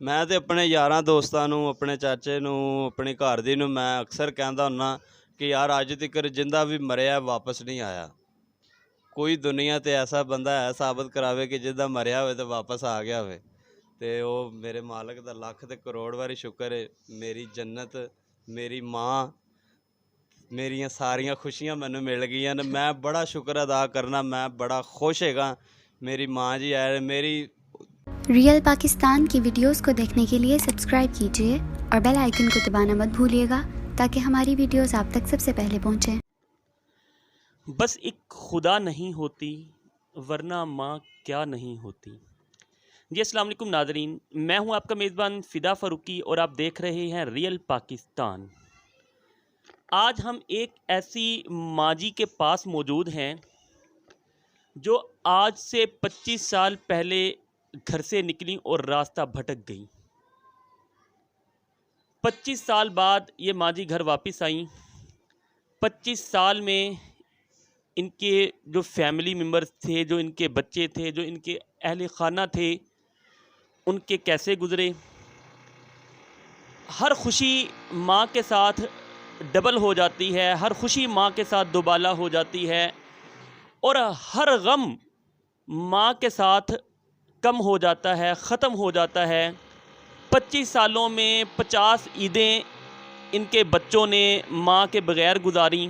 मैं तो अपने यारां दोस्तां नूं, अपने चाचे नूं, अपनी घर दी नूं मैं अक्सर कहंदा हुन्ना कि यार अज तिकर जिंदा भी मरिया वापस नहीं आया। कोई दुनिया ते ऐसा बंदा है साबित करावे कि जिंदा मरिया होवे ते वापस आ गया होवे। ते ओह मेरे मालक दा लख ते करोड़ वारी शुक्र है। मेरी जन्नत, मेरी माँ, मेरियां सारियां खुशियां मैनूं मिल गईयां ने। मैं बड़ा शुक्र अदा करना, मैं बड़ा खुश हैगा। मेरी माँ जी है मेरी। रियल पाकिस्तान की वीडियोस को देखने के लिए सब्सक्राइब कीजिए और बेल आइकन को दबाना मत भूलिएगा ताकि हमारी वीडियोस आप तक सबसे पहले पहुंचें। बस एक खुदा नहीं होती वरना माँ क्या नहीं होती। जी अस्सलाम वालेकुम नादरीन, मैं हूं आपका मेज़बान फ़िदा फ़ारूकी और आप देख रहे हैं रियल पाकिस्तान। आज हम एक ऐसी माँ जी के पास मौजूद हैं जो आज से 25 साल पहले घर से निकली और रास्ता भटक गई। 25 साल बाद ये माँ जी घर वापस आई। 25 साल में इनके जो फैमिली मेम्बर्स थे, जो इनके बच्चे थे, जो इनके अहले खाना थे, उनके कैसे गुज़रे। हर खुशी माँ के साथ डबल हो जाती है, हर खुशी माँ के साथ दोबाला हो जाती है और हर गम माँ के साथ कम हो जाता है, ख़त्म हो जाता है। 25 सालों में 50 ईदें इनके बच्चों ने माँ के बग़ैर गुजारी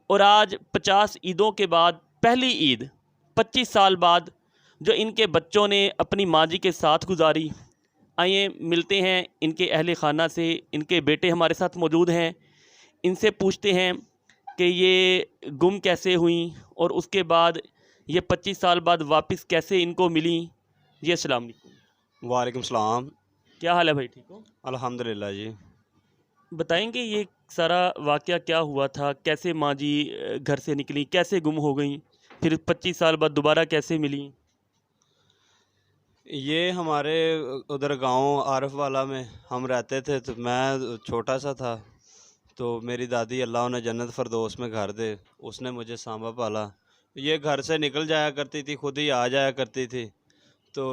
और आज 50 ईदों के बाद पहली ईद 25 साल बाद जो इनके बच्चों ने अपनी माँ जी के साथ गुजारी। आइए मिलते हैं इनके अहले खाना से। इनके बेटे हमारे साथ मौजूद हैं, इनसे पूछते हैं कि ये गुम कैसे हुई और उसके बाद ये 25 साल बाद वापस कैसे इनको मिली। जी अस्सलाम वालेकुम। वालेकुम सलाम। क्या हाल है भाई, ठीक हो? अल्हम्दुलिल्लाह जी। बताएंगे ये सारा वाक़या क्या हुआ था, कैसे माँ जी घर से निकली, कैसे गुम हो गई, फिर 25 साल बाद दोबारा कैसे मिली? ये हमारे उधर गांव आरफ वाला में हम रहते थे, तो मैं छोटा सा था। तो मेरी दादी अल्लाह उन्हें जन्नत फरदौस में घर दे, उसने मुझे सांभा पाला। ये घर से निकल जाया करती थी, खुद ही आ जाया करती थी। तो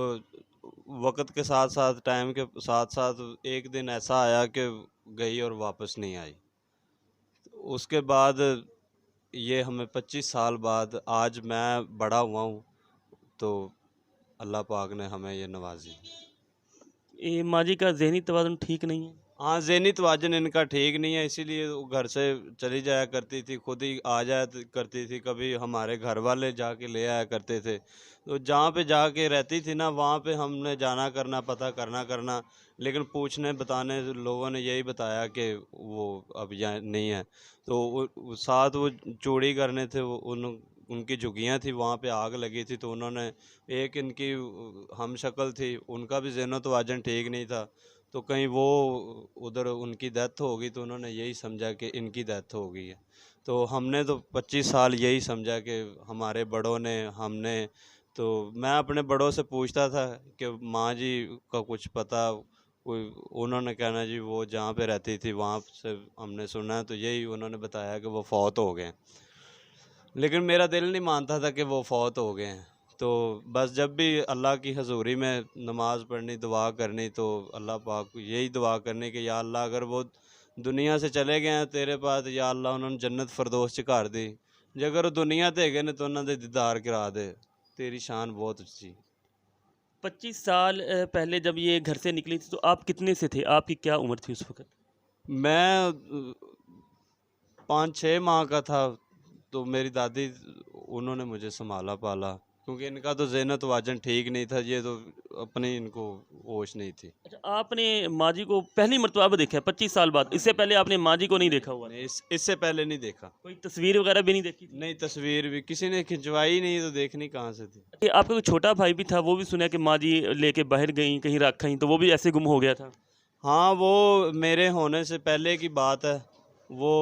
वक्त के साथ साथ, टाइम के साथ साथ एक दिन ऐसा आया कि गई और वापस नहीं आई। उसके बाद ये हमें 25 साल बाद आज मैं बड़ा हुआ हूँ, तो अल्लाह पाक ने हमें ये नवाजी। ये माँ जी का ज़हनी तवाज़ुन ठीक नहीं है। हाँ, ज़हनी तवाज़ुन इनका ठीक नहीं है, इसीलिए वो घर से चली जाया करती थी, खुद ही आ जाया करती थी। कभी हमारे घर वाले जाके ले आया करते थे। तो जहाँ पे जाके रहती थी ना, वहाँ पे हमने जाना करना, पता करना, लेकिन पूछने बताने लोगों ने यही बताया कि वो अब यहाँ नहीं है। तो वो साथ वो चोरी करने थे, वो उनकी झुग्गियाँ थी, वहाँ पे आग लगी थी। तो उन्होंने, एक इनकी हम शक्ल थी, उनका भी ज़हन तवाज़ुन ठीक नहीं था। तो कहीं वो उधर उनकी डेथ हो गई, तो उन्होंने यही समझा कि इनकी डेथ हो गई है। तो हमने तो 25 साल यही समझा कि हमारे बड़ों ने, हमने। तो मैं अपने बड़ों से पूछता था कि माँ जी का कुछ पता कोई? उन्होंने कहना जी वो जहाँ पे रहती थी वहाँ से हमने सुना है, तो यही उन्होंने बताया कि वो फौत हो गए हैं। लेकिन मेरा दिल नहीं मानता था कि वो फौत हो गए हैं। तो बस जब भी अल्लाह की हज़ूरी में नमाज़ पढ़नी, दुआ करनी, तो अल्लाह पाक को यही दुआ करनी कि या अल्लाह अगर वो दुनिया से चले गए हैं तेरे पास, या अल्लाह उन्होंने जन्नत फरदौस च घर दी। जे अगर वो दुनिया ते हैगे ने तो उन्होंने दीदार करा दे, तेरी शान बहुत उच्ची। 25 साल पहले जब ये घर से निकली थी तो आप कितने से थे? आपकी क्या उम्र थी उस वक़्त? मैं 5-6 माह का था। तो मेरी दादी, उन्होंने मुझे संभाला पाला, क्योंकि इनका तो ज़हन तवाज़ुन ठीक नहीं था। ये तो अपनी इनको होश नहीं थी। अच्छा, आपने माँ जी को पहली मर्तबा अब देखा है 25 साल बाद? इससे पहले आपने माँ जी को नहीं देखा हुआ था? नहीं, इससे पहले नहीं देखा। कोई तस्वीर वगैरह भी नहीं देखी थी? नहीं, तस्वीर भी किसी ने खिंचवाई नहीं, तो देखनी कहाँ से थी। ये आपका कोई छोटा भाई भी था, वो भी सुना कि माँ जी लेके बाहर गईं, कहीं रख आईं, तो वो भी ऐसे गुम हो गया था? हाँ, वो मेरे होने से पहले की बात है। वो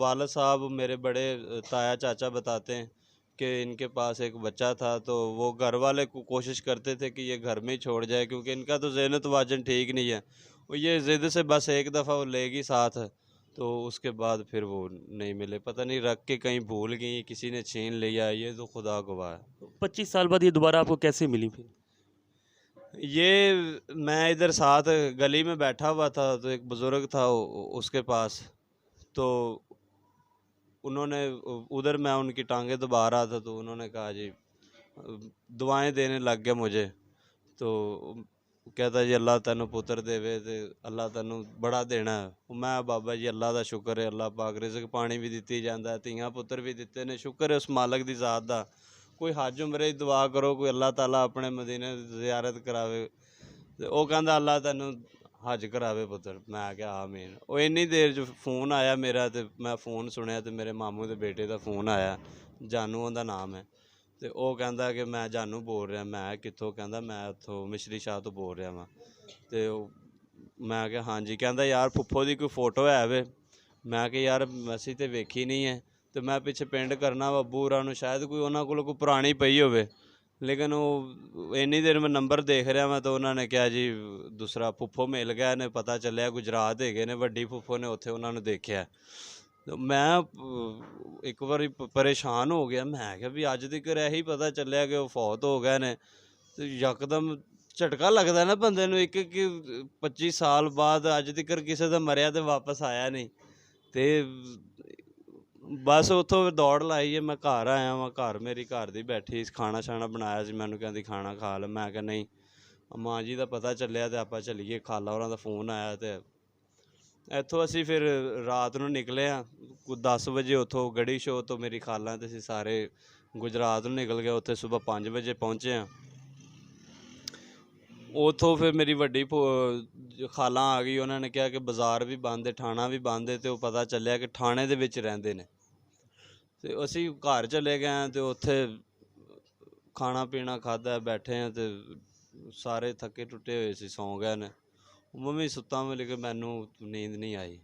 वालिद साहब मेरे बड़े ताया चाचा बताते हैं कि इनके पास एक बच्चा था। तो वो घर वाले को कोशिश करते थे कि ये घर में ही छोड़ जाए, क्योंकि इनका तो ज़हन तवाज़ुन ठीक नहीं है। वो ये ज़िद से बस एक दफ़ा वो लेगी साथ, तो उसके बाद फिर वो नहीं मिले। पता नहीं रख के कहीं भूल गई, किसी ने छीन लिया, ये तो खुदा गवाह है। तो 25 साल बाद ये दोबारा आपको कैसे मिली फिर? ये मैं इधर साथ गली में बैठा हुआ था तो एक बुज़ुर्ग था उसके पास, तो उन्होंने उधर मैं उनकी टांगें दबा रहा था तो उन्होंने कहा जी दुआएं देने लग गया मुझे। तो कहता जी अल्लाह तैनू पुत्र देवे ते अल्लाह तैनू बड़ा देना है। मैं बाबा जी अल्लाह का शुक्र है, अल्लाह पाक रिज़क पानी भी दित्ती जाता है, धीआं पुत्र भी दिते ने, शुक्र है उस मालक की ज़ात का। कोई हज उमरे की दुआ करो, कोई अल्लाह ताला अपने मदीने ज़ियारत करावे ते ओह कहंदा अल्लाह तैनू हज करावे पुत्र। मैं क्या आमीन। ਉਹ ਇੰਨੀ ਦੇਰ 'ਚ फ़ोन आया मेरा ਤੇ मैं फ़ोन सुनिया ਤੇ ਮੇਰੇ ਮਾਮੂ ਦੇ ਬੇਟੇ ਦਾ फ़ोन आया, ਜਾਨੂ ਉਹਦਾ ਨਾਮ ਹੈ ਤੇ ਉਹ ਕਹਿੰਦਾ ਕਿ ਮੈਂ ਜਾਨੂ ਬੋਲ ਰਿਹਾ। ਮੈਂ ਕਿੱਥੋਂ? ਕਹਿੰਦਾ ਮੈਂ ਉੱਥੋਂ ਮਿਸ਼ਰੀ ਸ਼ਾਹ ਤੋਂ ਬੋਲ ਰਿਹਾ ਵਾਂ। ਤੇ ਉਹ ਮੈਂ ਕਿਹਾ ਹਾਂਜੀ। ਕਹਿੰਦਾ ਯਾਰ ਫੁੱਫੋ ਦੀ ਕੋਈ ਫੋਟੋ ਹੈ ਵੇ? ਮੈਂ ਕਿਹਾ ਯਾਰ ਅਸੀਂ ਤੇ ਵੇਖੀ ਨਹੀਂ ਹੈ ਤੇ ਮੈਂ ਪਿੱਛੇ ਪਿੰਡ ਕਰਨਾ ਵਾ ਅੱਬੂ ਹੋਰਾਂ ਨੂੰ, ਸ਼ਾਇਦ ਕੋਈ ਉਹਨਾਂ ਕੋਲ ਕੋਈ ਪੁਰਾਣੀ ਪਈ ਹੋਵੇ। ਲੇਕਿਨ ਉਹ ਇੰਨੀ ਦੇਰ ਮੈਂ ਨੰਬਰ ਦੇਖ ਰਿਹਾ ਮੈਂ ਤਾਂ ਉਹਨਾਂ ਨੇ ਕਿਹਾ ਜੀ ਦੂਸਰਾ ਫੁੱਫੋ ਮਿਲ ਗਿਆ ਨੇ, ਪਤਾ ਚੱਲਿਆ ਗੁਜਰਾਤ ਹੈਗੇ ਨੇ, ਵੱਡੀ ਫੁੱਫੋ ਨੇ ਉੱਥੇ ਉਹਨਾਂ ਨੂੰ ਦੇਖਿਆ। ਮੈਂ ਇੱਕ ਵਾਰੀ ਪਰੇਸ਼ਾਨ ਹੋ ਗਿਆ। ਮੈਂ ਕਿਹਾ ਵੀ ਅੱਜ ਤੱਕ ਇਹੀ ਪਤਾ ਚੱਲਿਆ ਕਿ ਉਹ ਫੌਤ ਹੋ ਗਏ ਨੇ ਤੇ ਯਕਦਮ ਝਟਕਾ ਲੱਗਦਾ ਨਾ ਬੰਦੇ ਨੂੰ। ਇੱਕ 25 ਸਾਲ ਬਾਅਦ ਅੱਜ ਤੱਕ ਕਿਸੇ ਦਾ ਮਰਿਆ ਤੇ ਵਾਪਸ ਆਇਆ ਨਹੀਂ। ਤੇ ਬਸ ਉੱਥੋਂ ਦੌੜ ਲਾਈ ਹੈ। ਮੈਂ ਘਰ ਆਇਆ ਵਾਂ, ਘਰ ਮੇਰੀ ਘਰ ਦੀ ਬੈਠੀ ਖਾਣਾ ਛਾਣਾ ਬਣਾਇਆ ਸੀ, ਮੈਨੂੰ ਕਹਿੰਦੀ ਖਾਣਾ ਖਾ ਲੈ। ਮੈਂ ਕਿਹਾ ਨਹੀਂ, ਮਾਂ ਜੀ ਦਾ ਪਤਾ ਚੱਲਿਆ ਤੇ ਆਪਾਂ ਚੱਲੀਏ। ਖਾਲਾ ਹੋਰਾਂ ਦਾ ਫ਼ੋਨ ਆਇਆ ਤੇ ਇੱਥੋਂ ਅਸੀਂ ਫਿਰ ਰਾਤ ਨੂੰ ਨਿਕਲੇ ਹਾਂ। 10 ਵਜੇ ਉੱਥੋਂ ਗੜੀ ਸ਼ੋਅ ਤੋਂ ਮੇਰੀ ਖਾਲਾਂ ਤੇ ਅਸੀਂ ਸਾਰੇ ਗੁਜਰਾਤ ਨੂੰ ਨਿਕਲ ਗਏ। ਉੱਥੇ ਸਵੇਰ 5 ਵਜੇ ਪਹੁੰਚੇ ਹਾਂ। ਉੱਥੋਂ ਫਿਰ ਮੇਰੀ ਵੱਡੀ ਖਾਲਾਂ ਆ ਗਈ। ਉਹਨਾਂ ਨੇ ਕਿਹਾ ਕਿ ਬਾਜ਼ਾਰ ਵੀ ਬੰਦ ਹੈ, ਥਾਣਾ ਵੀ ਬੰਦ ਹੈ। ਤੇ ਉਹ ਪਤਾ ਚੱਲਿਆ ਕਿ ਥਾਣੇ ਦੇ ਵਿੱਚ ਰਹਿੰਦੇ ਨੇ। ਤੇ ਅਸੀਂ ਘਰ ਚਲੇ ਗਏ ਤੇ ਉੱਥੇ ਖਾਣਾ ਪੀਣਾ ਖਾਧਾ, ਬੈਠੇ ਹਾਂ ਤੇ ਸਾਰੇ ਥੱਕੇ ਟੁੱਟੇ ਹੋਏ ਸੀ, ਸੌਂ ਗਏ ਨੇ। ਮੰਮੀ ਸੁੱਤਾ ਮੈਂ, ਲੇਕਿਨ ਮੈਨੂੰ ਨੀਂਦ ਨਹੀਂ ਆਈ।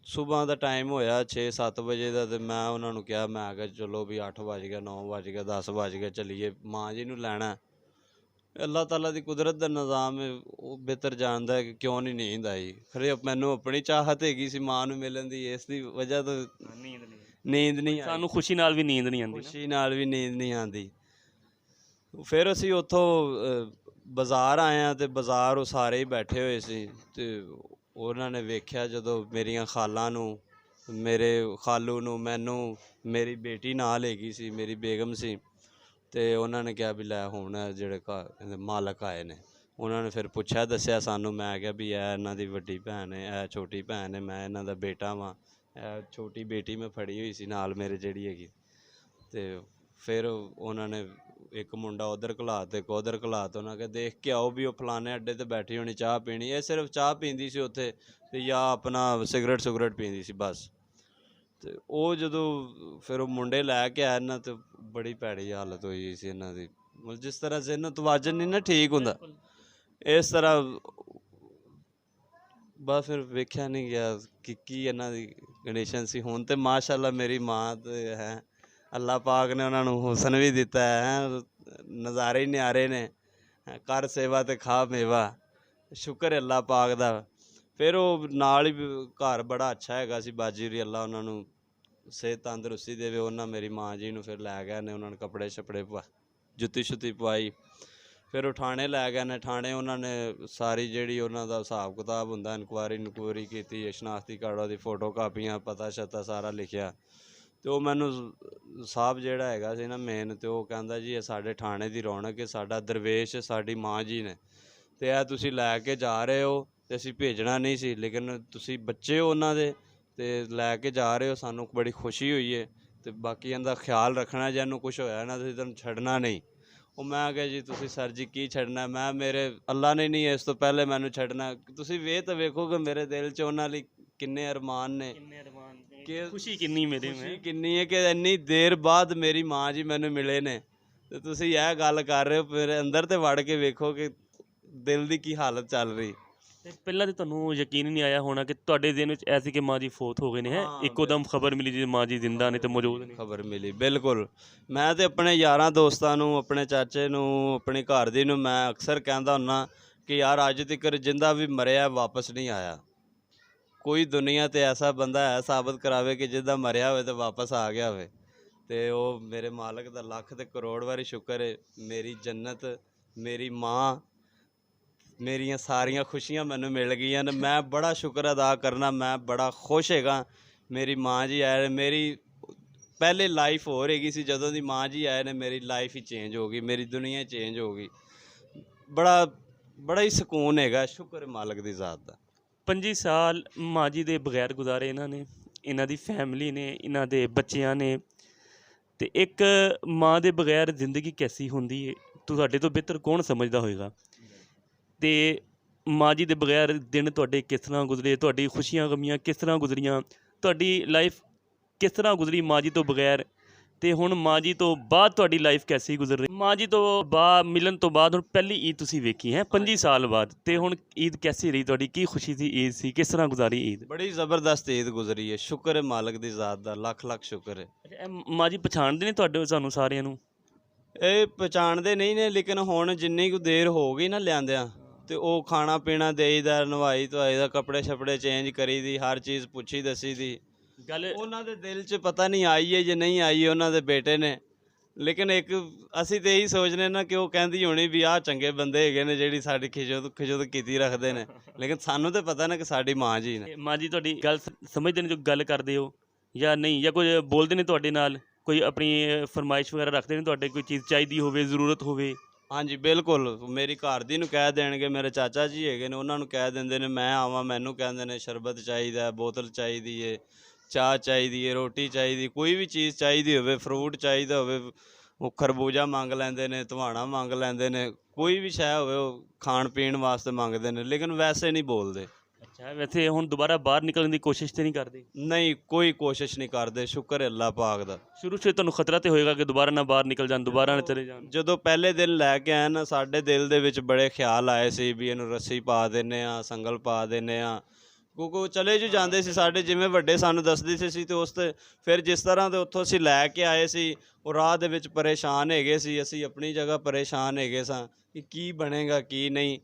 ਸੁਬਾਹ ਦਾ ਟਾਈਮ ਹੋਇਆ 6-7 ਵਜੇ ਦਾ ਤੇ ਮੈਂ ਉਹਨਾਂ ਨੂੰ ਕਿਹਾ, ਮੈਂ ਕਿਹਾ ਚਲੋ ਵੀ 8 ਵੱਜ ਗਿਆ, 9 ਵੱਜ ਗਿਆ, 10 ਵੱਜ ਗਿਆ, ਚੱਲੀਏ ਮਾਂ ਜੀ ਨੂੰ ਲੈਣਾ। ਅੱਲਾਹ ਤਾਲਾ ਦੀ ਕੁਦਰਤ ਦਾ ਨਿਜ਼ਾਮ ਹੈ, ਉਹ ਬਿਹਤਰ ਜਾਣਦਾ ਹੈ ਕਿ ਕਿਉਂ ਨਹੀਂ ਨੀਂਦ ਆਈ। ਖਰੇ ਮੈਨੂੰ ਆਪਣੀ ਚਾਹਤ ਹੈਗੀ ਸੀ ਮਾਂ ਨੂੰ ਮਿਲਣ ਦੀ, ਇਸ ਦੀ ਵਜ੍ਹਾ ਤੋਂ ਨੀਂਦ ਨਹੀਂ ਆਈ। ਸਾਨੂੰ ਖੁਸ਼ੀ ਨਾਲ ਵੀ ਨੀਂਦ ਨਹੀਂ ਆਉਂਦੀ ਨਾ। ਖੁਸ਼ੀ ਨਾਲ ਵੀ ਨੀਂਦ ਨਹੀਂ ਆਉਂਦੀ। ਫਿਰ ਅਸੀਂ ਉੱਥੋਂ ਬਾਜ਼ਾਰ ਆਏ ਹਾਂ ਤੇ ਬਾਜ਼ਾਰ ਉਹ ਸਾਰੇ ਹੀ ਬੈਠੇ ਹੋਏ ਸੀ ਤੇ ਉਹਨਾਂ ਨੇ ਵੇਖਿਆ ਜਦੋਂ ਮੇਰੀਆਂ ਖਾਲਾਂ ਨੂੰ, ਮੇਰੇ ਖਾਲੂ ਨੂੰ, ਮੈਨੂੰ, ਮੇਰੀ ਬੇਟੀ ਨਾਲ ਹੈਗੀ ਸੀ, ਮੇਰੀ ਬੇਗਮ ਸੀ। ਤੇ ਉਹਨਾਂ ਨੇ ਕਿਹਾ ਵੀ ਲੈ ਹੁਣ ਜਿਹੜੇ ਘਰ ਮਾਲਕ ਆਏ ਨੇ। ਉਹਨਾਂ ਨੇ ਫਿਰ ਪੁੱਛਿਆ ਦੱਸਿਆ ਸਾਨੂੰ। ਮੈਂ ਕਿਹਾ ਵੀ ਇਹ ਇਹਨਾਂ ਦੀ ਵੱਡੀ ਭੈਣ ਹੈ, ਇਹ ਛੋਟੀ ਭੈਣ ਹੈ, ਮੈਂ ਇਹਨਾਂ ਦਾ ਬੇਟਾ ਵਾਂ। ਇਹ ਛੋਟੀ ਬੇਟੀ ਮੈਂ ਫੜੀ ਹੋਈ ਸੀ ਨਾਲ ਮੇਰੇ ਜਿਹੜੀ ਹੈਗੀ। ਤੇ ਫਿਰ ਉਹਨਾਂ ਨੇ ਇੱਕ ਮੁੰਡਾ ਉੱਧਰ ਘਲਾ ਤੇ ਇੱਕ ਉੱਧਰ ਘਲਾ ਤਾ। ਉਹਨਾਂ ਕਿਹਾ ਦੇਖ ਕੇ ਆਓ ਵੀ ਉਹ ਫਲਾਣੇ ਅੱਡੇ 'ਤੇ ਬੈਠੀ ਹੋਣੀ ਚਾਹ ਪੀਣੀ। ਇਹ ਸਿਰਫ ਚਾਹ ਪੀਂਦੀ ਸੀ ਉੱਥੇ ਤੇ ਜਾਂ ਆਪਣਾ ਸਿਗਰਟ ਸੁਗਰਟ ਪੀਂਦੀ ਸੀ ਬਸ। ਤੇ ਉਹ ਜਦੋਂ ਫਿਰ ਉਹ ਮੁੰਡੇ ਲੈ ਕੇ ਆਏ ਨਾ ਤੇ ਬੜੀ ਭੈੜੀ ਹਾਲਤ ਹੋਈ ਸੀ ਇਹਨਾਂ ਦੀ। ਮਤਲਬ ਜਿਸ ਤਰ੍ਹਾਂ ਜ਼ਿਹਨ ਤਵਾਜ਼ਨ ਨਹੀਂ ਨਾ ਠੀਕ ਹੁੰਦਾ, ਇਸ ਤਰ੍ਹਾਂ ਬਸ ਫਿਰ ਵੇਖਿਆ ਨਹੀਂ ਗਿਆ ਕਿ ਕੀ ਇਹਨਾਂ ਦੀ ਕੰਡੀਸ਼ਨ ਸੀ। ਹੁਣ ਤੇ ਮਾਸ਼ਾਅੱਲਾ ਮੇਰੀ ਮਾਂ ਤੇ ਹੈ, ਅੱਲਾਹ ਪਾਕ ਨੇ ਉਹਨਾਂ ਨੂੰ ਹੁਸਨ ਵੀ ਦਿੱਤਾ ਹੈ, ਨਜ਼ਾਰੇ ਹੀ ਨਿਆਰੇ ਨੇ। ਕਰ ਸੇਵਾ ਤੇ ਖਾ ਮੇਵਾ, ਸ਼ੁਕਰ ਅੱਲਾਹ ਪਾਕ ਦਾ। ਫਿਰ ਉਹ ਨਾਲ ਹੀ ਘਰ ਬੜਾ ਅੱਛਾ ਹੈਗਾ ਸੀ, ਬਾਜੀ ਹੋਰੀ ਅੱਲਾ ਉਹਨਾਂ ਨੂੰ ਸਿਹਤ ਤੰਦਰੁਸਤੀ ਦੇਵੇ। ਉਹਨਾਂ ਮੇਰੀ ਮਾਂ ਜੀ ਨੂੰ ਫਿਰ ਲੈ ਗਏ ਨੇ, ਉਹਨਾਂ ਨੂੰ ਕੱਪੜੇ ਛੱਪੜੇ ਜੁੱਤੀ ਛੁੱਤੀ ਪਵਾਈ। ਫਿਰ ਉਹ ਥਾਣੇ ਲੈ ਗਏ ਨੇ। ਥਾਣੇ ਉਹਨਾਂ ਨੇ ਸਾਰੀ ਜਿਹੜੀ ਉਹਨਾਂ ਦਾ ਹਿਸਾਬ ਕਿਤਾਬ ਹੁੰਦਾ, ਇਨਕੁਆਇਰੀ ਕੀਤੀ, ਸ਼ਨਾਖਤੀ ਕਾਰਡਾਂ ਦੀ ਫੋਟੋ ਕਾਪੀਆਂ, ਪਤਾ ਸ਼ਤਾ ਸਾਰਾ ਲਿਖਿਆ। ਤੇ ਉਹ ਮੈਨੂੰ ਸਾਹਿਬ ਜਿਹੜਾ ਹੈਗਾ ਸੀ ਨਾ ਮੇਨ, ਤੇ ਉਹ ਕਹਿੰਦਾ ਜੀ ਇਹ ਸਾਡੇ ਥਾਣੇ ਦੀ ਰੌਣਕ ਹੈ, ਸਾਡਾ ਦਰਵੇਸ਼ ਸਾਡੀ ਮਾਂ ਜੀ ਨੇ, ਤੇ ਇਹ ਤੁਸੀਂ ਲੈ ਕੇ ਜਾ ਰਹੇ ਹੋ ਤੇ ਅਸੀਂ ਭੇਜਣਾ ਨਹੀਂ ਸੀ, ਲੇਕਿਨ ਤੁਸੀਂ ਬੱਚੇ ਹੋ ਉਹਨਾਂ ਦੇ ਤੇ ਲੈ ਕੇ ਜਾ ਰਹੇ ਹੋ, ਸਾਨੂੰ ਬੜੀ ਖੁਸ਼ੀ ਹੋਈ ਹੈ। ਤੇ ਬਾਕੀ ਇਹਦਾ ਖਿਆਲ ਰੱਖਣਾ, ਜੇ ਇਹਨੂੰ ਕੁਛ ਹੋਇਆ ਨਾ ਤੁਸੀਂ ਤੁਹਾਨੂੰ ਛੱਡਣਾ ਨਹੀਂ। ਉਹ ਮੈਂ ਕਿਹਾ ਜੀ ਤੁਸੀਂ ਸਰ ਜੀ ਕੀ ਛੱਡਣਾ? ਮੈਂ ਮੇਰੇ ਅੱਲਾ ਨੇ ਨਹੀਂ ਇਸ ਤੋਂ ਪਹਿਲੇ ਮੈਨੂੰ ਛੱਡਣਾ। ਤੁਸੀਂ ਤਾਂ ਵੇਖੋ ਕਿ ਮੇਰੇ ਦਿਲ 'ਚ ਉਹਨਾਂ ਲਈ ਕਿੰਨੇ ਅਰਮਾਨ ਨੇ, ਕਿ ਖੁਸ਼ੀ ਕਿੰਨੀ ਮੇਰੇ ਖੁਸ਼ੀ ਕਿੰਨੀ ਹੈ ਕਿ ਇੰਨੀ ਦੇਰ ਬਾਅਦ ਮੇਰੀ ਮਾਂ ਜੀ ਮੈਨੂੰ ਮਿਲੇ ਨੇ। ਤੇ ਤੁਸੀਂ ਇਹ ਗੱਲ ਕਰ ਰਹੇ ਹੋ, ਮੇਰੇ ਅੰਦਰ ਤੇ ਵੜ ਕੇ ਵੇਖੋ ਕਿ ਦਿਲ ਦੀ ਕੀ ਹਾਲਤ ਚੱਲ ਰਹੀ। ਤੇ ਪਹਿਲਾਂ ਤਾਂ ਤੁਹਾਨੂੰ ਯਕੀਨ ਹੀ ਨਹੀਂ ਆਇਆ ਹੋਣਾ ਕਿ ਤੁਹਾਡੇ ਦਿਨ ਵਿੱਚ ਐਸੀ ਕਿ ਮਾਂ ਜੀ ਫੌਤ ਹੋ ਗਏ ਨੇ। ਹੈ ਇੱਕੋ ਦਮ ਖਬਰ ਮਿਲੀ ਜੀ ਮਾਂ ਜੀ ਜ਼ਿੰਦਾ ਨੇ ਤੇ ਮੌਜੂਦ ਨੇ। ਖਬਰ ਮਿਲੀ ਬਿਲਕੁਲ। ਮੈਂ ਤੇ ਆਪਣੇ ਯਾਰਾਂ ਦੋਸਤਾਂ ਨੂੰ, ਆਪਣੇ ਚਾਚੇ ਨੂੰ, ਆਪਣੀ ਘਰ ਦੀ ਨੂੰ ਮੈਂ ਅਕਸਰ ਕਹਿੰਦਾ ਹੁੰਦਾ ਕਿ ਯਾਰ ਅੱਜ ਤੱਕ ਜਿੰਦਾ ਵੀ ਮਰਿਆ ਵਾਪਸ ਨਹੀਂ ਆਇਆ। ਕੋਈ ਦੁਨੀਆ 'ਤੇ ਐਸਾ ਬੰਦਾ ਹੈ ਸਾਬਤ ਕਰਾਵੇ ਕਿ ਜਿੱਦਾਂ ਮਰਿਆ ਹੋਵੇ ਤੇ ਵਾਪਸ ਆ ਗਿਆ ਹੋਵੇ। ਤੇ ਉਹ ਮੇਰੇ ਮਾਲਕ ਦਾ ਲੱਖ ਤੇ ਕਰੋੜ ਵਾਰੀ ਸ਼ੁਕਰ ਹੈ। ਮੇਰੀ ਜੰਨਤ ਮੇਰੀ ਮਾਂ, ਮੇਰੀਆਂ ਸਾਰੀਆਂ ਖੁਸ਼ੀਆਂ ਮੈਨੂੰ ਮਿਲ ਗਈਆਂ ਨੇ। ਮੈਂ ਬੜਾ ਸ਼ੁਕਰ ਅਦਾ ਕਰਨਾ, ਮੈਂ ਬੜਾ ਖੁਸ਼ ਹੈਗਾ। ਮੇਰੀ ਮਾਂ ਜੀ ਆਏ ਨੇ, ਮੇਰੀ ਪਹਿਲੇ ਲਾਈਫ ਹੋਰ ਹੈਗੀ ਸੀ, ਜਦੋਂ ਦੀ ਮਾਂ ਜੀ ਆਏ ਨੇ ਮੇਰੀ ਲਾਈਫ ਹੀ ਚੇਂਜ ਹੋ ਗਈ, ਮੇਰੀ ਦੁਨੀਆ ਚੇਂਜ ਹੋ ਗਈ। ਬੜਾ ਬੜਾ ਹੀ ਸਕੂਨ ਹੈਗਾ, ਸ਼ੁਕਰ ਹੈ ਮਾਲਕ ਦੀ ਜ਼ਾਤ ਦਾ। 25 ਸਾਲ ਮਾਂ ਜੀ ਦੇ ਬਗੈਰ ਗੁਜ਼ਾਰੇ ਇਹਨਾਂ ਨੇ, ਇਹਨਾਂ ਦੀ ਫੈਮਿਲੀ ਨੇ, ਇਹਨਾਂ ਦੇ ਬੱਚਿਆਂ ਨੇ। ਤੇ ਇੱਕ ਮਾਂ ਦੇ ਬਗੈਰ ਜ਼ਿੰਦਗੀ ਕੈਸੀ ਹੁੰਦੀ ਹੈ ਤੁਹਾਡੇ ਤੋਂ ਬਿਹਤਰ ਕੌਣ ਸਮਝਦਾ ਹੋਏਗਾ। ਤੇ ਮਾਂ ਜੀ ਦੇ ਬਗੈਰ ਦਿਨ ਤੁਹਾਡੇ ਕਿਸ ਤਰ੍ਹਾਂ ਗੁਜ਼ਰੇ, ਤੁਹਾਡੀ ਖੁਸ਼ੀਆਂ ਗਮੀਆਂ ਕਿਸ ਤਰ੍ਹਾਂ ਗੁਜ਼ਰੀਆਂ, ਤੁਹਾਡੀ ਲਾਈਫ ਕਿਸ ਤਰ੍ਹਾਂ ਗੁਜ਼ਰੀ ਮਾਂ ਜੀ ਤੋਂ ਬਗੈਰ। ਤੇ ਹੁਣ ਮਾਂ ਜੀ ਤੋਂ ਬਾਅਦ ਤੁਹਾਡੀ ਲਾਈਫ ਕੈਸੀ ਗੁਜ਼ਰ ਰਹੀ। ਮਾਂ ਜੀ ਤੋਂ ਬਾਅਦ ਮਿਲਣ ਤੋਂ ਬਾਅਦ ਹੁਣ ਪਹਿਲੀ ਈਦ ਤੁਸੀਂ ਵੇਖੀ ਹੈ 25 ਸਾਲ ਬਾਅਦ। ਤੇ ਹੁਣ ਈਦ ਕੈਸੀ ਰਹੀ ਤੁਹਾਡੀ, ਕੀ ਖੁਸ਼ੀ ਸੀ ਈਦ ਸੀ, ਕਿਸ ਤਰ੍ਹਾਂ ਗੁਜ਼ਾਰੀ ਈਦ। ਬੜੀ ਜ਼ਬਰਦਸਤ ਈਦ ਗੁਜ਼ਰੀ ਹੈ, ਸ਼ੁਕਰ ਹੈ ਮਾਲਕ ਦੀ ਜ਼ਾਤ ਦਾ, ਲੱਖ ਲੱਖ ਸ਼ੁਕਰ ਹੈ। ਅੱਛਾ, ਇਹ ਮਾਂ ਜੀ ਪਛਾਣਦੇ ਨੇ ਤੁਹਾਡੇ ਸਾਨੂੰ ਸਾਰਿਆਂ ਨੂੰ। ਇਹ ਪਛਾਣਦੇ ਨਹੀਂ ਨੇ, ਲੇਕਿਨ ਹੁਣ ਜਿੰਨੀ ਕੁ ਦੇਰ ਹੋ ਗਈ ਨਾ ਲਿਆਂਦਿਆਂ, ਤੇ ਉਹ ਖਾਣਾ ਪੀਣਾ ਦੇਈਦਾ, ਨਵਾਈ ਧਵਾਈ ਦਾ, ਕੱਪੜੇ ਛਪੜੇ ਚੇਂਜ ਕਰੀਦੀ, ਹਰ ਚੀਜ਼ ਪੁੱਛੀ ਦੱਸੀ ਦੀ। ਗੱਲ ਉਹਨਾਂ ਦੇ ਦਿਲ 'ਚ ਪਤਾ ਨਹੀਂ ਆਈ ਹੈ ਜਾਂ ਨਹੀਂ ਆਈ, ਉਹਨਾਂ ਦੇ ਬੇਟੇ ਨੇ। ਲੇਕਿਨ ਇੱਕ ਅਸੀਂ ਤਾਂ ਇਹੀ ਸੋਚਦੇ ਨਾ ਕਿ ਉਹ ਕਹਿੰਦੀ ਹੋਣੀ ਵੀ ਆਹ ਚੰਗੇ ਬੰਦੇ ਹੈਗੇ ਨੇ ਜਿਹੜੀ ਸਾਡੀ ਖਿਜੁਤ ਕੀਤੀ ਰੱਖਦੇ ਨੇ, ਲੇਕਿਨ ਸਾਨੂੰ ਤਾਂ ਪਤਾ ਨਾ ਕਿ ਸਾਡੀ ਮਾਂ ਜੀ ਨੇ। ਮਾਂ ਜੀ ਤੁਹਾਡੀ ਗੱਲ ਸਮਝਦੇ ਨੇ ਜੋ ਗੱਲ ਕਰਦੇ ਹੋ ਜਾਂ ਨਹੀਂ, ਜਾਂ ਕੁਝ ਬੋਲਦੇ ਨੇ ਤੁਹਾਡੇ ਨਾਲ, ਕੋਈ ਆਪਣੀ ਫਰਮਾਇਸ਼ ਵਗੈਰਾ ਰੱਖਦੇ ਨੇ ਤੁਹਾਡੇ, ਕੋਈ ਚੀਜ਼ ਚਾਹੀਦੀ ਹੋਵੇ, ਜ਼ਰੂਰਤ ਹੋਵੇ। ਹਾਂਜੀ ਬਿਲਕੁਲ, ਮੇਰੀ ਘਰ ਦੀ ਨੂੰ ਕਹਿ ਦੇਣਗੇ, ਮੇਰੇ ਚਾਚਾ ਜੀ ਹੈਗੇ ਨੇ ਉਹਨਾਂ ਨੂੰ ਕਹਿ ਦਿੰਦੇ ਨੇ, ਮੈਂ ਆਵਾਂ ਮੈਨੂੰ ਕਹਿੰਦੇ ਨੇ ਸ਼ਰਬਤ ਚਾਹੀਦਾ, ਬੋਤਲ ਚਾਹੀਦੀ ਏ, ਚਾਹ ਚਾਹੀਦੀ ਹੈ, ਰੋਟੀ ਚਾਹੀਦੀ, ਕੋਈ ਵੀ ਚੀਜ਼ ਚਾਹੀਦੀ ਹੋਵੇ, ਫਰੂਟ ਚਾਹੀਦਾ ਹੋਵੇ, ਉਹ ਖਰਬੂਜਾ ਮੰਗ ਲੈਂਦੇ ਨੇ, ਧਵਾਣਾ ਮੰਗ ਲੈਂਦੇ ਨੇ, ਕੋਈ ਵੀ ਸ਼ੈ ਹੋਵੇ ਉਹ ਖਾਣ ਪੀਣ ਵਾਸਤੇ ਮੰਗਦੇ ਨੇ, ਲੇਕਿਨ ਵੈਸੇ ਨਹੀਂ ਬੋਲਦੇ। ਅੱਛਾ, ਵੈਸੇ ਹੁਣ ਦੁਬਾਰਾ ਬਾਹਰ ਨਿਕਲਣ ਦੀ ਕੋਸ਼ਿਸ਼ ਤੇ ਨਹੀਂ ਕਰਦੇ। ਨਹੀਂ, ਕੋਈ ਕੋਸ਼ਿਸ਼ ਨਹੀਂ ਕਰਦੇ, ਸ਼ੁਕਰ ਹੈ ਅੱਲਾਹ ਪਾਕ ਦਾ। ਸ਼ੁਰੂ 'ਚ ਤੁਹਾਨੂੰ ਖਤਰਾ ਤੇ ਹੋਏਗਾ ਕਿ ਦੁਬਾਰਾ ਨਾ ਬਾਹਰ ਨਿਕਲ ਜਾਣ, ਦੁਬਾਰਾ ਨਾ ਚਲੇ ਜਾਣ। ਜਦੋਂ ਪਹਿਲੇ ਦਿਨ ਲੈ ਕੇ ਆਏ ਨਾ, ਸਾਡੇ ਦਿਲ ਦੇ ਵਿੱਚ ਬੜੇ ਖਿਆਲ ਆਏ ਸੀ ਵੀ ਇਹਨੂੰ ਰੱਸੀ ਪਾ ਦਿੰਦੇ ਆ, ਸੰਗਲ ਪਾ ਦਿੰਦੇ ਆ, ਕਿਉਂਕਿ ਉਹ ਚਲੇ ਜੋ ਜਾਂਦੇ ਸੀ ਸਾਡੇ, ਜਿਵੇਂ ਵੱਡੇ ਸਾਨੂੰ ਦੱਸਦੇ ਸੀ। ਤੇ ਉਸ 'ਤੇ ਫਿਰ ਜਿਸ ਤਰ੍ਹਾਂ ਦੇ ਉੱਥੋਂ ਅਸੀਂ ਲੈ ਕੇ ਆਏ ਸੀ, ਉਹ ਰਾਹ ਦੇ ਵਿੱਚ ਪਰੇਸ਼ਾਨ ਹੈਗੇ ਸੀ, ਅਸੀਂ ਆਪਣੀ ਜਗ੍ਹਾ ਪਰੇਸ਼ਾਨ ਹੈਗੇ ਸਾਂ ਕਿ ਕੀ ਬਣੇਗਾ ਕੀ ਨਹੀਂ।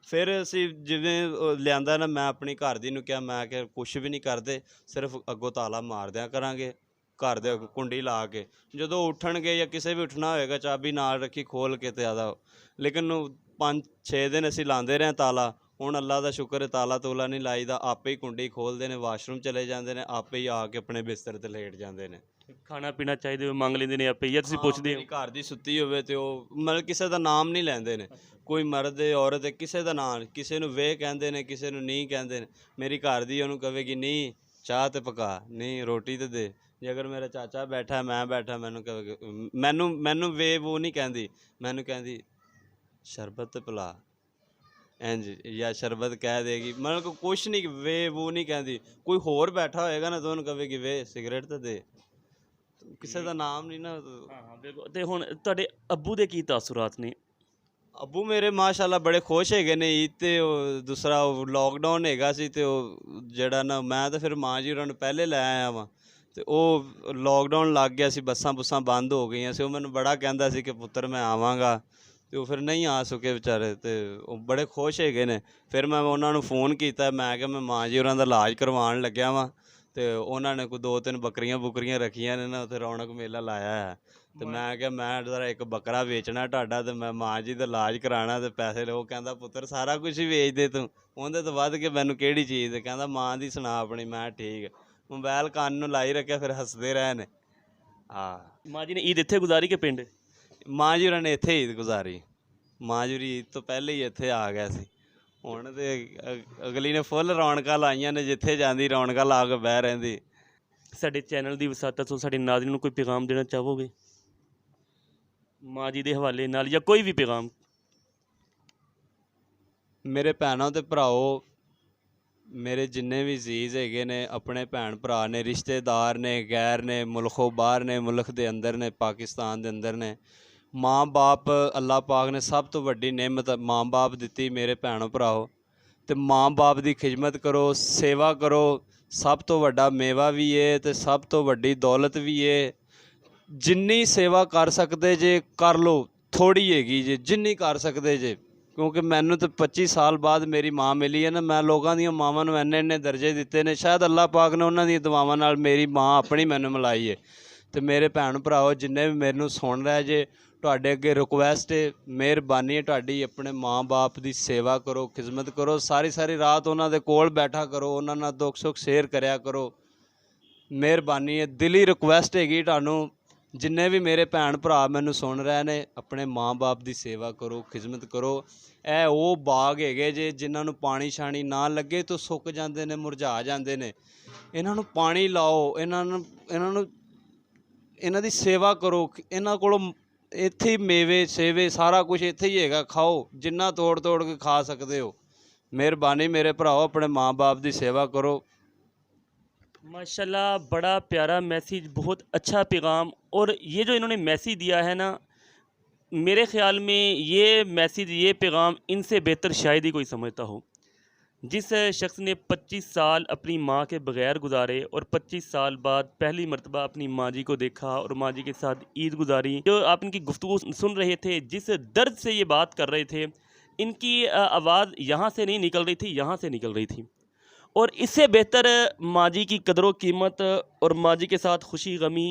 ਫਿਰ ਅਸੀਂ ਜਿਵੇਂ ਲਿਆਂਦਾ ਨਾ, ਮੈਂ ਆਪਣੀ ਘਰ ਦੀ ਨੂੰ ਕਿਹਾ, ਮੈਂ ਕਿ ਕੁਛ ਵੀ ਨਹੀਂ ਕਰਦੇ, ਸਿਰਫ ਅੱਗੋਂ ਤਾਲਾ ਮਾਰ ਦਿਆਂ ਕਰਾਂਗੇ ਘਰ ਦੇ ਕੁੰਡੀ ਲਾ ਕੇ, ਜਦੋਂ ਉੱਠਣਗੇ ਜਾਂ ਕਿਸੇ ਵੀ ਉੱਠਣਾ ਹੋਏਗਾ ਚਾਬੀ ਨਾਲ ਰੱਖੀ ਖੋਲ੍ਹ ਕੇ ਤੇ ਆਦਾ। ਲੇਕਿਨ 5-6 ਦਿਨ ਅਸੀਂ ਲਾਉਂਦੇ ਰਹੇ ਤਾਲਾ। ਹੁਣ ਅੱਲਾ ਦਾ ਸ਼ੁਕਰ ਹੈ ਤਾਲਾ ਤੂਲਾ ਨਹੀਂ ਲਾਈਦਾ, ਆਪੇ ਹੀ ਕੁੰਡੀ ਖੋਲ੍ਹਦੇ ਨੇ, ਵਾਸ਼ਰੂਮ ਚਲੇ ਜਾਂਦੇ ਨੇ, ਆਪੇ ਹੀ ਆ ਕੇ ਆਪਣੇ ਬਿਸਤਰ 'ਤੇ ਲੇਟ ਜਾਂਦੇ ਨੇ। ਖਾਣਾ ਪੀਣਾ ਚਾਹੀਦੇ ਹੋਵੇ ਮੰਗ ਲੈਂਦੇ ਨੇ ਆਪੇ, ਜਾਂ ਤੁਸੀਂ ਪੁੱਛਦੇ ਹੋ। ਮੇਰੀ ਘਰ ਦੀ ਸੁੱਤੀ ਹੋਵੇ ਤੇ ਉਹ ਮਤਲਬ ਕਿਸੇ ਦਾ ਨਾਮ ਨਹੀਂ ਲੈਂਦੇ ਨੇ, ਕੋਈ ਮਰਦ ਹੈ ਔਰਤ ਹੈ, ਕਿਸੇ ਦਾ ਨਾਮ, ਕਿਸੇ ਨੂੰ ਵੇ ਕਹਿੰਦੇ ਨੇ, ਕਿਸੇ ਨੂੰ ਨਹੀਂ ਕਹਿੰਦੇ ਨੇ। ਮੇਰੀ ਘਰ ਦੀ ਉਹਨੂੰ ਕਹੇਗੀ ਨਹੀਂ ਚਾਹ ਤੇ ਪਕਾ, ਨਹੀਂ ਰੋਟੀ ਤੇ ਦੇ। ਜੇ ਅਗਰ ਮੇਰਾ ਚਾਚਾ ਬੈਠਾ, ਮੈਂ ਬੈਠਾ, ਮੈਨੂੰ ਕਹੇਗੀ, ਮੈਨੂੰ ਵੇ ਉਹ ਨਹੀਂ ਕਹਿੰਦੀ, ਮੈਨੂੰ ਕਹਿੰਦੀ ਸ਼ਰਬਤ ਤੇ ਪਿਲਾ, ਇੰਝ ਜਾਂ ਸ਼ਰਬਤ ਕਹਿ ਦੇਗੀ, ਮਤਲਬ ਕੁਛ ਨਹੀਂ, ਵੇ ਉਹ ਨਹੀਂ ਕਹਿੰਦੀ। ਕੋਈ ਹੋਰ ਬੈਠਾ ਹੋਏਗਾ ਨਾ ਤਾਂ ਉਹਨੂੰ ਕਹੇਗੀ ਵੇ ਸਿਗਰਟ ਤੇ ਦੇ, ਕਿਸੇ ਦਾ ਨਾਮ ਨਹੀਂ ਨਾ। ਹਾਂ ਬਿਲਕੁਲ। ਤੇ ਹੁਣ ਤੁਹਾਡੇ ਅੱਬੂ ਦੇ ਕੀ ਤਾਸੁਰਾਤ ਨੇ। ਅੱਬੂ ਮੇਰੇ ਮਾਸ਼ਾਅੱਲਾ ਬੜੇ ਖੁਸ਼ ਹੈਗੇ ਨੇ ਈਦ 'ਤੇ। ਉਹ ਦੂਸਰਾ ਉਹ ਲੋਕਡਾਊਨ ਹੈਗਾ ਸੀ ਅਤੇ ਉਹ ਜਿਹੜਾ ਨਾ, ਮੈਂ ਤਾਂ ਫਿਰ ਮਾਂ ਜੀ ਉਹਨਾਂ ਨੂੰ ਪਹਿਲੇ ਲੈ ਆਇਆ ਵਾਂ, ਅਤੇ ਉਹ ਲੋਕਡਾਊਨ ਲੱਗ ਗਿਆ ਸੀ, ਬੱਸਾਂ ਬੁੱਸਾਂ ਬੰਦ ਹੋ ਗਈਆਂ ਸੀ। ਉਹ ਮੈਨੂੰ ਬੜਾ ਕਹਿੰਦਾ ਸੀ ਕਿ ਪੁੱਤਰ ਮੈਂ ਆਵਾਂਗਾ, ਅਤੇ ਉਹ ਫਿਰ ਨਹੀਂ ਆ ਸਕੇ ਵਿਚਾਰੇ, ਅਤੇ ਉਹ ਬੜੇ ਖੁਸ਼ ਹੈਗੇ ਨੇ। ਫਿਰ ਮੈਂ ਉਹਨਾਂ ਨੂੰ ਫ਼ੋਨ ਕੀਤਾ, ਮੈਂ ਕਿਹਾ ਮੈਂ ਮਾਂ ਜੀ ਉਹਨਾਂ ਦਾ ਇਲਾਜ ਕਰਵਾਉਣ ਲੱਗਿਆ ਵਾਂ, ਅਤੇ ਉਹਨਾਂ ਨੇ ਕੋਈ 2-3 ਬੱਕਰੀਆਂ ਬੁੱਕਰੀਆਂ ਰੱਖੀਆਂ ਨੇ ਨਾ, ਉੱਥੇ ਰੌਣਕ ਮੇਲਾ ਲਾਇਆ ਹੈ। ਅਤੇ ਮੈਂ ਕਿਹਾ ਮੈਂ ਜ਼ਰਾ ਇੱਕ ਬੱਕਰਾ ਵੇਚਣਾ ਤੁਹਾਡਾ, ਅਤੇ ਮੈਂ ਮਾਂ ਜੀ ਦਾ ਇਲਾਜ ਕਰਾਉਣਾ, ਅਤੇ ਪੈਸੇ ਲਓ। ਕਹਿੰਦਾ ਪੁੱਤਰ ਸਾਰਾ ਕੁਝ ਹੀ ਵੇਚ ਦੇ ਤੂੰ, ਉਹਦੇ ਤੋਂ ਵੱਧ ਕੇ ਮੈਨੂੰ ਕਿਹੜੀ ਚੀਜ਼। ਕਹਿੰਦਾ ਮਾਂ ਦੀ ਸੁਣਾ ਆਪਣੀ। ਮੈਂ ਠੀਕ। ਮੋਬਾਇਲ ਕੰਨ ਨੂੰ ਲਾਈ ਰੱਖਿਆ, ਫਿਰ ਹੱਸਦੇ ਰਹੇ ਨੇ। ਹਾਂ, ਮਾਂ ਜੀ ਨੇ ਈਦ ਇੱਥੇ ਗੁਜ਼ਾਰੀ ਕਿ ਪਿੰਡ। ਮਾਂ ਜੀ ਉਹਨਾਂ ਨੇ ਇੱਥੇ ਈਦ ਗੁਜ਼ਾਰੀ। ਮਾਂ ਜੀ ਈਦ ਤੋਂ ਪਹਿਲੇ ਹੀ ਇੱਥੇ ਆ ਗਿਆ ਸੀ। ਹੁਣ ਤਾਂ ਅਗਲੀ ਨੇ ਫੁੱਲ ਰੌਣਕਾਂ ਲਾਈਆਂ ਨੇ, ਜਿੱਥੇ ਜਾਂਦੀ ਰੌਣਕਾਂ ਲਾ ਕੇ ਬਹਿ ਰਹਿੰਦੀ। ਸਾਡੇ ਚੈਨਲ ਦੀ ਵਸਾਤਤ ਤੋਂ ਸਾਡੇ ਨਾਜ਼ਰੀਨ ਨੂੰ ਕੋਈ ਪੈਗਾਮ ਦੇਣਾ ਚਾਹੋਗੇ ਮਾਂ ਜੀ ਦੇ ਹਵਾਲੇ ਨਾਲ, ਜਾਂ ਕੋਈ ਵੀ ਪੈਗਾਮ। ਮੇਰੇ ਭੈਣਾਂ ਅਤੇ ਭਰਾਓ, ਮੇਰੇ ਜਿੰਨੇ ਵੀ ਅਜ਼ੀਜ਼ ਹੈਗੇ ਨੇ, ਆਪਣੇ ਭੈਣ ਭਰਾ ਨੇ, ਰਿਸ਼ਤੇਦਾਰ ਨੇ, ਗੈਰ ਨੇ, ਮੁਲਖੋਂ ਬਾਹਰ ਨੇ, ਮੁਲਕ ਦੇ ਅੰਦਰ ਨੇ, ਪਾਕਿਸਤਾਨ ਦੇ ਅੰਦਰ ਨੇ, ਮਾਂ ਬਾਪ ਅੱਲਾਹ ਪਾਕ ਨੇ ਸਭ ਤੋਂ ਵੱਡੀ ਨਿਅਮਤ ਮਾਂ ਬਾਪ ਦਿੱਤੀ। ਮੇਰੇ ਭੈਣੋ ਭਰਾਓ, ਅਤੇ ਮਾਂ ਬਾਪ ਦੀ ਖਿਦਮਤ ਕਰੋ, ਸੇਵਾ ਕਰੋ। ਸਭ ਤੋਂ ਵੱਡਾ ਮੇਵਾ ਵੀ ਹੈ ਅਤੇ ਸਭ ਤੋਂ ਵੱਡੀ ਦੌਲਤ ਵੀ ਹੈ। ਜਿੰਨੀ ਸੇਵਾ ਕਰ ਸਕਦੇ ਜੇ ਕਰ ਲਓ, ਥੋੜ੍ਹੀ ਹੈਗੀ ਜੇ ਜਿੰਨੀ ਕਰ ਸਕਦੇ ਜੇ। ਕਿਉਂਕਿ ਮੈਨੂੰ ਤਾਂ 25 ਸਾਲ ਬਾਅਦ ਮੇਰੀ ਮਾਂ ਮਿਲੀ ਹੈ ਨਾ, ਮੈਂ ਲੋਕਾਂ ਦੀਆਂ ਮਾਵਾਂ ਨੂੰ ਇੰਨੇ ਦਰਜੇ ਦਿੱਤੇ ਨੇ, ਸ਼ਾਇਦ ਅੱਲਾਹ ਪਾਕ ਨੇ ਉਹਨਾਂ ਦੀਆਂ ਦੁਆਵਾਂ ਨਾਲ ਮੇਰੀ ਮਾਂ ਆਪਣੀ ਮੈਨੂੰ ਮਿਲਾਈ ਹੈ। ਅਤੇ ਮੇਰੇ ਭੈਣ ਭਰਾਓ ਜਿੰਨੇ ਵੀ ਮੈਨੂੰ ਸੁਣ ਰਹੇ ਜੇ, ਤੁਹਾਡੇ ਅੱਗੇ ਰਿਕੁਐਸਟ ਹੈ, ਮਿਹਰਬਾਨੀ ਹੈ ਤੁਹਾਡੀ, ਆਪਣੇ ਮਾਂ-ਬਾਪ ਦੀ ਸੇਵਾ ਕਰੋ, ਖਿਦਮਤ ਕਰੋ, ਸਾਰੀ ਰਾਤ ਉਹਨਾਂ ਦੇ ਕੋਲ ਬੈਠਾ ਕਰੋ, ਉਹਨਾਂ ਨਾਲ ਦੁੱਖ ਸੁੱਖ ਸ਼ੇਅਰ ਕਰਿਆ ਕਰੋ। ਮਿਹਰਬਾਨੀ ਹੈ, ਦਿਲੀ ਰਿਕੁਐਸਟ ਹੈਗੀ ਤੁਹਾਨੂੰ, ਜਿੰਨੇ ਵੀ ਮੇਰੇ ਭੈਣ ਭਰਾ ਮੈਨੂੰ ਸੁਣ ਰਹੇ ਨੇ, ਆਪਣੇ ਮਾਂ-ਬਾਪ ਦੀ ਸੇਵਾ ਕਰੋ, ਖਿਦਮਤ ਕਰੋ। ਇਹ ਉਹ ਬਾਗ ਹੈਗੇ ਜੇ ਜਿਨ੍ਹਾਂ ਨੂੰ ਪਾਣੀ ਸ਼ਾਣੀ ਨਾ ਲੱਗੇ ਤਾਂ ਸੁੱਕ ਜਾਂਦੇ ਨੇ, ਮੁਰਝਾ ਜਾਂਦੇ ਨੇ। ਇਹਨਾਂ ਨੂੰ ਪਾਣੀ ਲਾਓ, ਇਹਨਾਂ ਦੀ ਸੇਵਾ ਕਰੋ। ਇਹਨਾਂ ਕੋਲੋਂ ਇੱਥੇ ਹੀ ਮੇਵੇ ਸੇਵੇ ਸਾਰਾ ਕੁਝ ਇੱਥੇ ਹੀ ਹੈਗਾ, ਖਾਓ ਜਿੰਨਾ ਤੋੜ ਕੇ ਖਾ ਸਕਦੇ ਹੋ। ਮਿਹਰਬਾਨੀ ਮੇਰੇ ਭਰਾਓ, ਆਪਣੇ ਮਾँ-बाप ਦੀ सेवा करो। माशाल्लाह, बड़ा प्यारा मैसेज, बहुत अच्छा पैगाम। और ये जो इन्होंने मैसेज दिया है ना, मेरे ख़्याल में ये मैसेज, ये पैगाम इनसे बेहतर शायद ही कोई समझता हो। जिस शख्स ने 25 साल अपनी माँ के बग़ैर गुजारे और 25 साल बाद पहली मरतबा अपनी माँ जी को देखा और माँ जी के साथ ईद गुजारी, जो आप इनकी गुफ्तगू सुन रहे थे, जिस दर्द से ये बात कर रहे थे, इनकी आवाज़ यहाँ से नहीं निकल रही थी, यहाँ से निकल रही थी। और इससे बेहतर माँ जी की कदर व कीमत और माँ जी के साथ खुशी गमी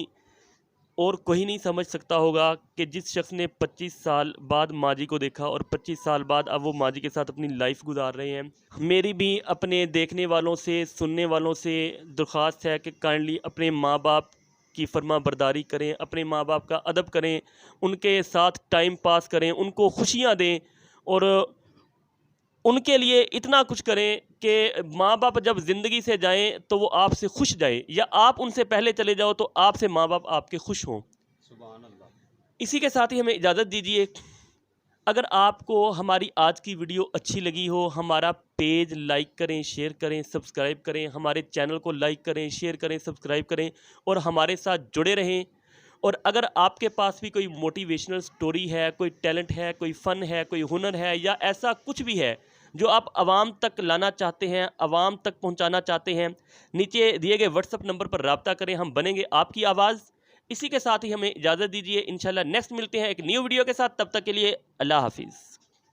और कोई नहीं समझ सकता होगा कि जिस शख्स ने 25 साल बाद माँ जी को देखा और 25 साल बाद अब वो माँ जी के साथ अपनी लाइफ गुजार रहे हैं। मेरी भी अपने देखने वालों से, सुनने वालों से दरख्वास्त है कि काइंडली अपने माँ बाप की फर्मा बरदारी करें, अपने माँ बाप का अदब करें, उनके साथ टाइम पास करें, उनको खुशियाँ दें और उनके लिए इतना कुछ करें कि माँ बाप जब ज़िंदगी से जाएं तो वो आपसे खुश जाएं, या आप उनसे पहले चले जाओ तो आपसे माँ बाप आपके खुश हों। सुभान अल्लाह। इसी के साथ ही हमें इजाज़त दीजिए। अगर आपको हमारी आज की वीडियो अच्छी लगी हो, हमारा पेज लाइक करें, शेयर करें, सब्सक्राइब करें, हमारे चैनल को लाइक करें, शेयर करें, सब्सक्राइब करें और हमारे साथ जुड़े रहें। और अगर आपके पास भी कोई मोटिवेशनल स्टोरी है, कोई टैलेंट है, कोई फ़न है, कोई हुनर है, या ऐसा कुछ भी है जो आप आवाम तक लाना चाहते हैं, आवाम तक पहुंचाना चाहते हैं, नीचे दिए गए व्हाट्सएप नंबर पर रब्ता करें, हम बनेंगे आपकी आवाज़। इसी के साथ ही हमें इजाज़त दीजिए। इंशाल्लाह नेक्स्ट मिलते हैं एक न्यू वीडियो के साथ, तब तक के लिए अल्लाह हाफिज़।